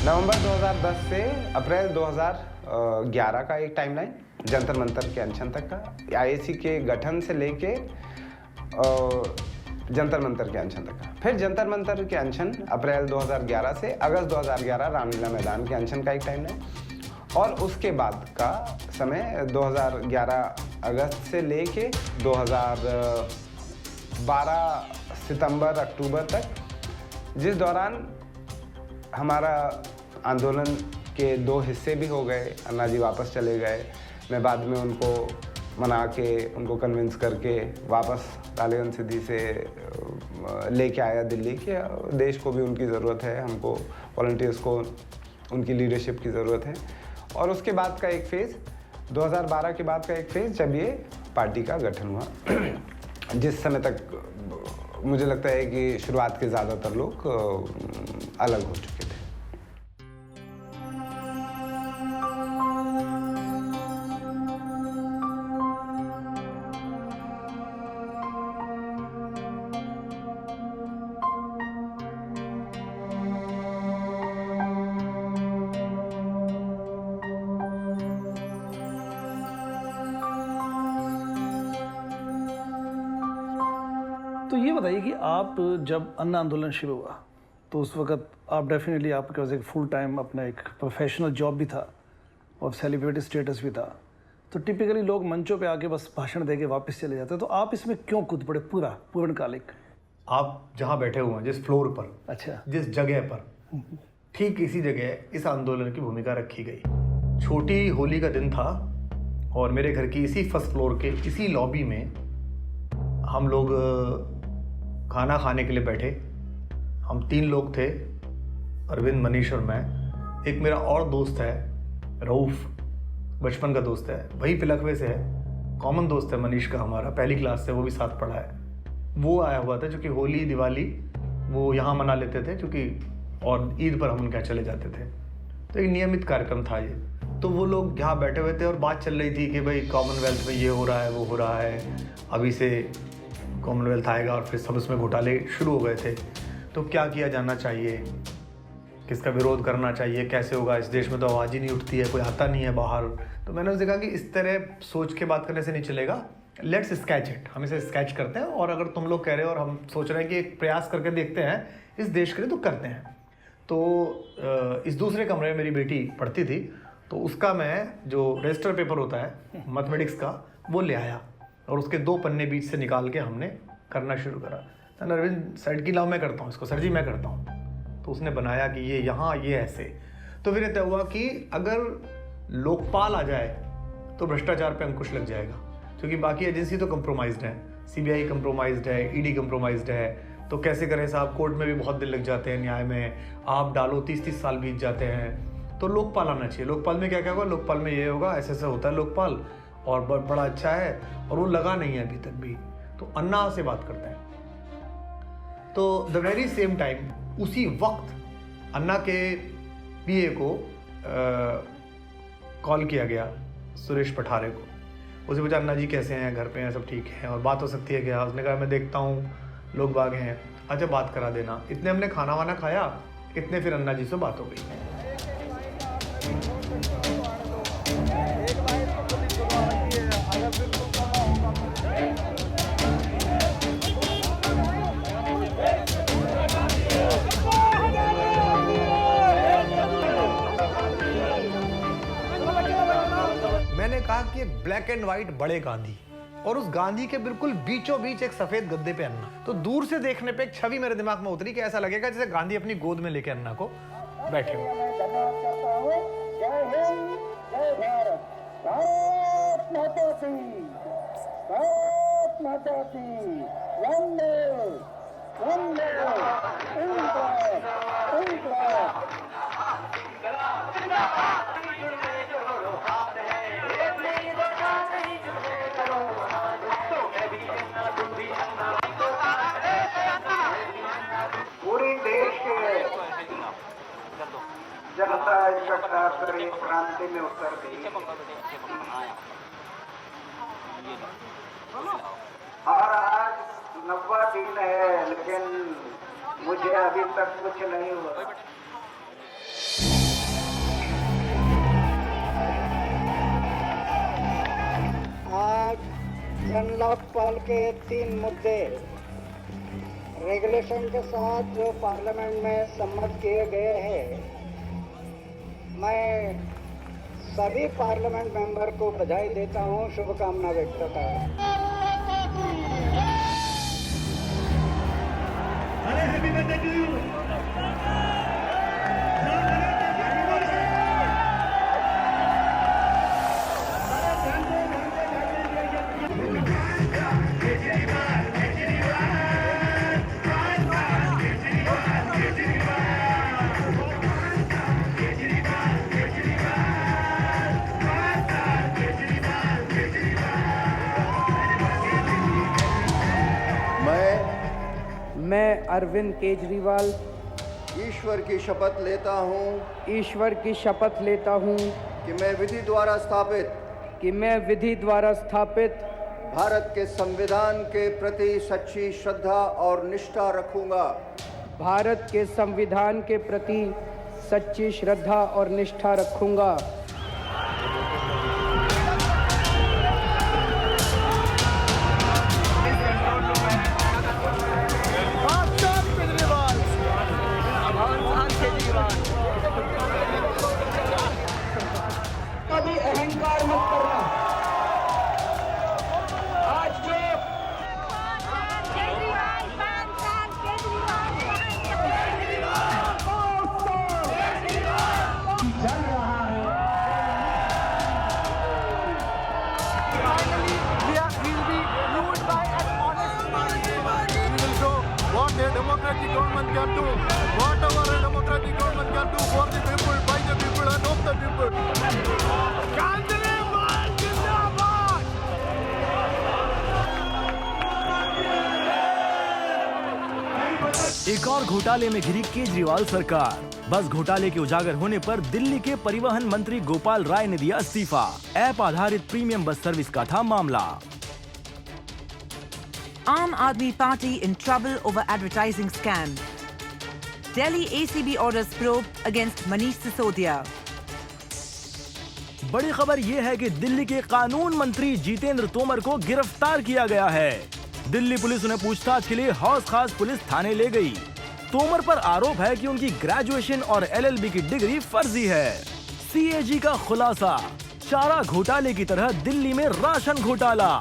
नवंबर 2010 से अप्रैल 2011 का एक टाइमलाइन, जंतर मंतर के अनशन तक का, आईएसी के गठन से लेके जंतर मंतर के अनशन तक का। फिर जंतर मंतर के अनशन अप्रैल 2011 से अगस्त 2011 रामलीला मैदान के अनशन का एक टाइमलाइन, और उसके बाद का समय 2011 अगस्त से लेके 2012 सितंबर अक्टूबर तक, जिस दौरान हमारा आंदोलन के 2 हिस्से भी हो गए। अन्ना जी वापस चले गए, मैं बाद में उनको मना के, उनको कन्विंस करके वापस रालेगन सिद्धि से लेके आया दिल्ली के। देश को भी उनकी ज़रूरत है, हमको वॉलंटियर्स को उनकी लीडरशिप की ज़रूरत है। और उसके बाद का एक फेज़ 2012 के बाद का एक फेज़ जब ये पार्टी का गठन हुआ, जिस समय तक मुझे लगता है कि शुरुआत के ज़्यादातर लोग अलग हो चुके थे। तो ये बताइए कि आप जब अन्ना आंदोलन शुरू हुआ तो उस वक्त आप डेफिनेटली आपके पास एक फुल टाइम अपना एक प्रोफेशनल जॉब भी था और सेलिब्रिटी स्टेटस भी था, तो टिपिकली लोग मंचों पे आके बस भाषण दे के वापस चले जाते हैं, तो आप इसमें क्यों कूद पड़े पूरा पूर्णकालिक? आप जहाँ बैठे हुए हैं, जिस फ्लोर पर, अच्छा, जिस जगह पर, ठीक इसी जगह इस आंदोलन की भूमिका रखी गई। छोटी होली का दिन था और मेरे घर की इसी फर्स्ट फ्लोर के इसी लॉबी में हम लोग खाना खाने के लिए बैठे। हम 3 लोग थे, अरविंद, मनीष और मैं। एक मेरा और दोस्त है रऊफ, बचपन का दोस्त है, वही पिलखवे से है, कॉमन दोस्त है मनीष का, हमारा पहली क्लास से, वो भी साथ पढ़ा है। वो आया हुआ था क्योंकि होली दिवाली वो यहाँ मना लेते थे, क्योंकि और ईद पर हम उनके यहाँ चले जाते थे। तो एक नियमित कार्यक्रम था ये। तो वो लोग यहाँ बैठे हुए थे और बात चल रही थी कि भाई कॉमनवेल्थ में ये हो रहा है, वो हो रहा है, अभी से कॉमनवेल्थ आएगा, और फिर सब उसमें घोटाले शुरू हो गए थे। तो क्या किया जाना चाहिए, किसका विरोध करना चाहिए, कैसे होगा, इस देश में तो आवाज़ ही नहीं उठती है, कोई आता नहीं है बाहर। तो मैंने उससे कहा कि इस तरह सोच के बात करने से नहीं चलेगा, लेट्स स्केच इट, हम इसे स्केच करते हैं, और अगर तुम लोग कह रहे हो और हम सोच रहे हैं कि एक प्रयास करके देखते हैं इस देश के लिए, तो करते हैं। तो इस दूसरे कमरे में मेरी बेटी पढ़ती थी, तो उसका मैं जो रजिस्टर पेपर होता है मैथमेटिक्स का, वो ले आया और उसके 2 पन्ने बीच से निकाल के हमने करना शुरू करा। सर अरविंद साइड की लाओ, मैं करता हूँ इसको, सर जी मैं करता हूँ। तो उसने बनाया कि ये यहाँ, ये ऐसे। तो फिर तय हुआ कि अगर लोकपाल आ जाए तो भ्रष्टाचार पे अंकुश लग जाएगा, क्योंकि बाकी एजेंसी तो कंप्रोमाइज्ड है, सीबीआई कंप्रोमाइज्ड है, ईडी कंप्रोमाइज्ड है। तो कैसे करें साहब, कोर्ट में भी बहुत दिन लग जाते हैं, न्याय में आप डालो 30-30 साल बीत जाते हैं। तो लोकपाल आना चाहिए। लोकपाल में क्या क्या होगा, लोकपाल में ये होगा, ऐसे ऐसे होता है लोकपाल, और बड़ा अच्छा है, और वो लगा नहीं है अभी तक भी। तो अन्ना से बात करते हैं। तो द वेरी सेम टाइम, उसी वक्त अन्ना के पीए को कॉल किया गया, सुरेश पठारे को। उसे पूछा अन्ना जी कैसे हैं, घर पे हैं, सब ठीक है, और बात हो सकती है क्या? उसने कहा मैं देखता हूँ, लोग बाग हैं, अच्छा बात करा देना। इतने हमने खाना वाना खाया, इतने फिर अन्ना जी से बात हो गई। मैंने कहा कि एक ब्लैक एंड व्हाइट बड़े गांधी, और उस गांधी के बिल्कुल बीचों बीच एक सफेद गद्दे पे अन्ना। तो दूर से देखने पे एक छवि मेरे दिमाग में उतरी कि ऐसा लगेगा जैसे गांधी अपनी गोद में लेके अन्ना को बैठे हो। पूरी देश के जनता इकट्ठा कर एक क्रांति में उतर गई। और आज 90 दिन है, लेकिन मुझे अभी तक कुछ नहीं हुआ। लोकपाल के 3 मुद्दे रेगुलेशन के साथ जो पार्लियामेंट में सम्मत किए गए हैं, मैं सभी पार्लियामेंट मेंबर को बधाई देता हूं, शुभकामना व्यक्त करता हूं। मैं अरविंद केजरीवाल ईश्वर की शपथ लेता हूँ ईश्वर की शपथ लेता हूँ कि मैं विधि द्वारा स्थापित भारत के संविधान के प्रति सच्ची श्रद्धा और निष्ठा रखूंगा। भारत के संविधान के प्रति सच्ची श्रद्धा और निष्ठा रखूंगा। कभी अहंकार मत करना। आज जो चल रहा है, what a democratic government can do, whatever a democratic government can do for the people, by the people and of the people. एक और घोटाले में घिरी केजरीवाल सरकार। बस घोटाले के उजागर होने पर दिल्ली के परिवहन मंत्री गोपाल राय ने दिया इस्तीफा। ऐप आधारित प्रीमियम बस सर्विस का था मामला। Aam Aadmi Party in trouble over advertising scam. Delhi ACB orders probe against Manish Sisodia. बड़ी खबर यह है कि दिल्ली के कानून मंत्री जितेंद्र तोमर को गिरफ्तार किया गया है। दिल्ली पुलिस उन्हें पूछताछ के लिए हौस खास पुलिस थाने ले गई। तोमर पर आरोप है कि उनकी ग्रेजुएशन और LLB की डिग्री फर्जी है। CAG का खुलासा, चारा घोटाले की तरह दिल्ली में राशन घोटाला।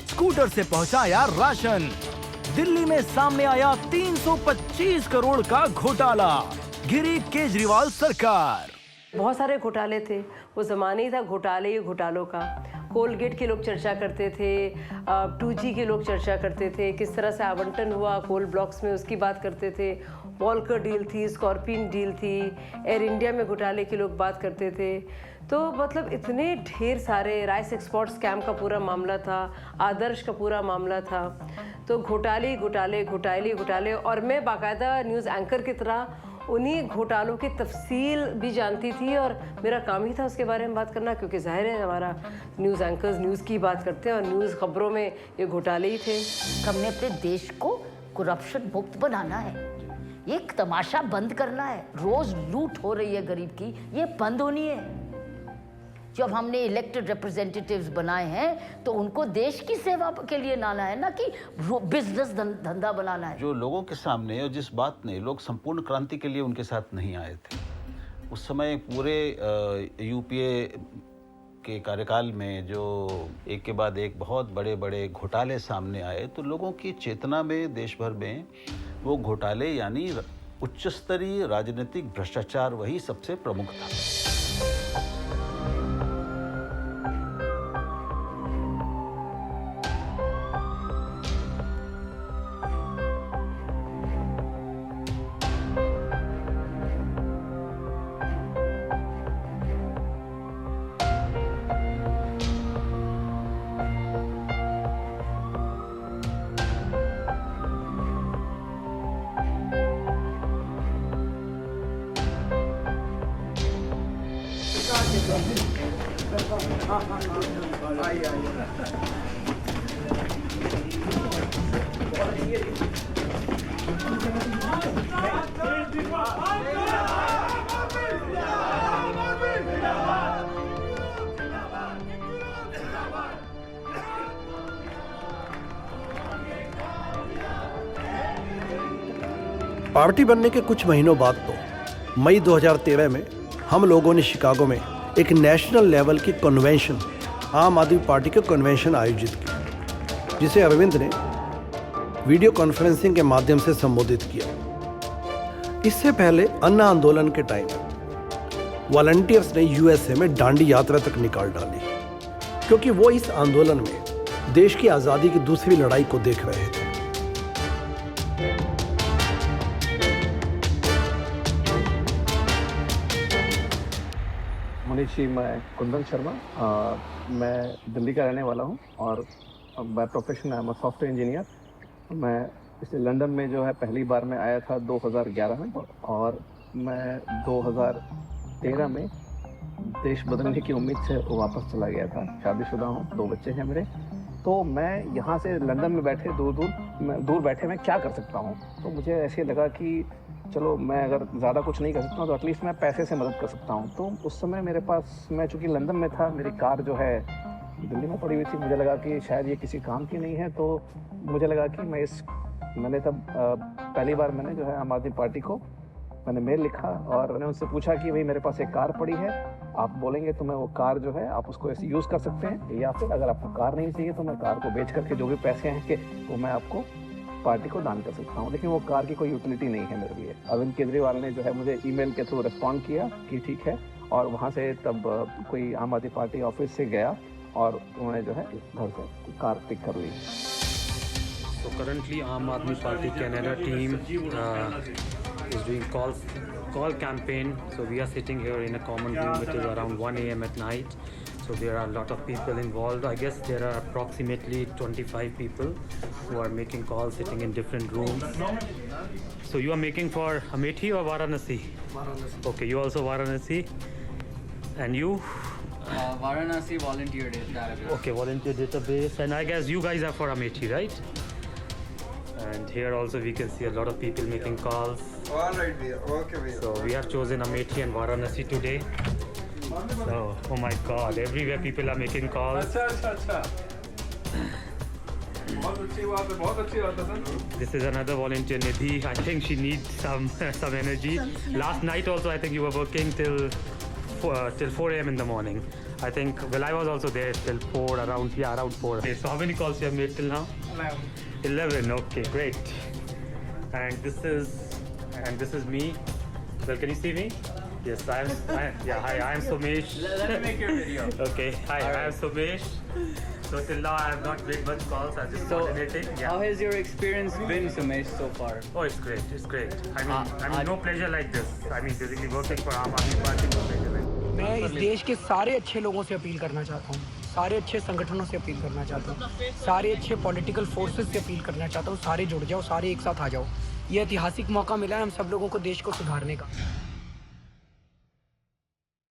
स्कूटर से पहुंचाया राशन। दिल्ली में सामने आया 325 करोड़ का घोटाला। घिरी केजरीवाल सरकार। बहुत सारे घोटाले थे, वो ज़माने ही था घोटालों का। कोलगेट के लोग चर्चा करते थे, 2G के लोग चर्चा करते थे, किस तरह से आवंटन हुआ कोल ब्लॉक्स में उसकी बात करते थे। वॉल्कर डील थी, स्कॉर्पियन डील थी, एयर इंडिया में घोटाले के लोग बात करते थे। तो मतलब इतने ढेर सारे, राइस एक्सपोर्ट स्कैम का पूरा मामला था, आदर्श का पूरा मामला था। तो घोटाले और मैं बाकायदा न्यूज़ एंकर की तरह उन्हीं घोटालों की तफसील भी जानती थी और मेरा काम ही था उसके बारे में बात करना, क्योंकि जाहिर है हमारा न्यूज़ एंकर्स न्यूज़ की बात करते हैं और न्यूज़ खबरों में ये घोटाले ही थे। हमने अपने देश को करप्शन मुक्त बनाना है, ये तमाशा बंद करना है। रोज लूट हो रही है गरीब की, ये बंद होनी है। जब हमने इलेक्टेड रिप्रेजेंटेटिव्स बनाए हैं तो उनको देश की सेवा के लिए लाना है, ना कि बिजनेस धंधा बनाना है। जो लोगों के सामने और जिस बात ने लोग संपूर्ण क्रांति के लिए उनके साथ नहीं आए थे, उस समय पूरे UPA के कार्यकाल में जो एक के बाद एक बहुत बड़े बड़े घोटाले सामने आए, तो लोगों की चेतना में देश भर में वो घोटाले यानी उच्च स्तरीय राजनीतिक भ्रष्टाचार वही सबसे प्रमुख था। पार्टी बनने के कुछ महीनों बाद तो मई 2013 में हम लोगों ने शिकागो में एक नेशनल लेवल की कन्वेंशन, आम आदमी पार्टी के कन्वेंशन आयोजित की, जिसे अरविंद ने वीडियो कॉन्फ्रेंसिंग के माध्यम से संबोधित किया। इससे पहले अन्ना आंदोलन के टाइम वॉलंटियर्स ने यूएसए में दांडी यात्रा तक निकाल डाली, क्योंकि वो इस आंदोलन में देश की आज़ादी की दूसरी लड़ाई को देख रहे थे। मनीष जी, मैं कुंदन शर्मा, मैं दिल्ली का रहने वाला हूँ और by profession I am software engineer. मैं इसलिए लंदन में जो है पहली बार मैं आया था 2011 में, और मैं 2013 में देश बदलने की उम्मीद से वापस चला गया था। शादीशुदा हूँ, 2 बच्चे हैं मेरे। तो मैं यहाँ से लंदन में बैठे दूर बैठे मैं क्या कर सकता हूँ। तो मुझे ऐसे लगा कि चलो, मैं अगर ज़्यादा कुछ नहीं कर सकता हूँ तो एटलीस्ट मैं पैसे से मदद कर सकता हूँ। तो उस समय मेरे पास, मैं चूँकि लंदन में था, मेरी कार जो है दिल्ली में पड़ी हुई थी। मुझे लगा कि शायद ये किसी काम की नहीं है, तो मुझे लगा कि मैंने तब पहली बार मैंने जो है आम आदमी पार्टी को मैंने मेल लिखा और मैंने उनसे पूछा कि भाई मेरे पास एक कार पड़ी है, आप बोलेंगे तो मैं वो कार जो है आप उसको ऐसे यूज़ कर सकते हैं, या फिर अगर आपको कार नहीं चाहिए तो मैं कार को बेच करके जो भी पैसे हैं कि वो मैं आपको पार्टी को दान कर सकता हूँ। लेकिन वो कार की कोई यूटिलिटी नहीं है मेरे लिए। अरविंद केजरीवाल ने जो है मुझे ईमेल के थ्रू रिस्पॉन्ड किया कि ठीक है, और वहाँ से तब कोई आम आदमी पार्टी ऑफिस से गया और उन्होंने जो है घर से कार पिक कर ली। So currently Aam Aadmi Party Canada team is doing call campaign. So we are sitting here in a common room which is around 1 a.m. at night. So there are a lot of people involved. I guess there are approximately 25 people who are making calls, sitting in different rooms. So you are making for Amethi or Varanasi? Varanasi. Okay, you also Varanasi. And you? Varanasi volunteer database. Okay, volunteer database. And I guess you guys are for Amethi, right? And here also we can see a lot of people making calls. All right, dear. Okay, dear. So we have chosen Amethi and Varanasi today. So, oh my God, everywhere people are making calls. This is another volunteer, Nidhi. I think she needs some energy. Last night also, I think you were working till 4 a.m. in the morning. I think, well, I was also there till 4, around 4. Okay, so how many calls you have made till now? 11. Okay, great. And this is me. Well, can you see me? Yes, hi, I am Somesh. Let me make your video. Okay, hi, I am Somesh. So till now I have not made much calls. I'm just coordinating. Yeah. How has your experience been, Somesh, so far? Oh, it's great. It's great. I mean, no pleasure like this. I mean, basically working for Aam Aadmi Party, no pleasure like this. मैं इस देश के सारे अच्छे लोगों से appeal करना चाहता हूँ, सारे अच्छे संगठनों से अपील करना चाहता हूँ, सारे अच्छे पॉलिटिकल फोर्सेस से अपील करना चाहता हूँ, सारे जुड़ जाओ, सारे एक साथ आ जाओ। ये ऐतिहासिक मौका मिला है हम सब लोगों को देश को सुधारने का।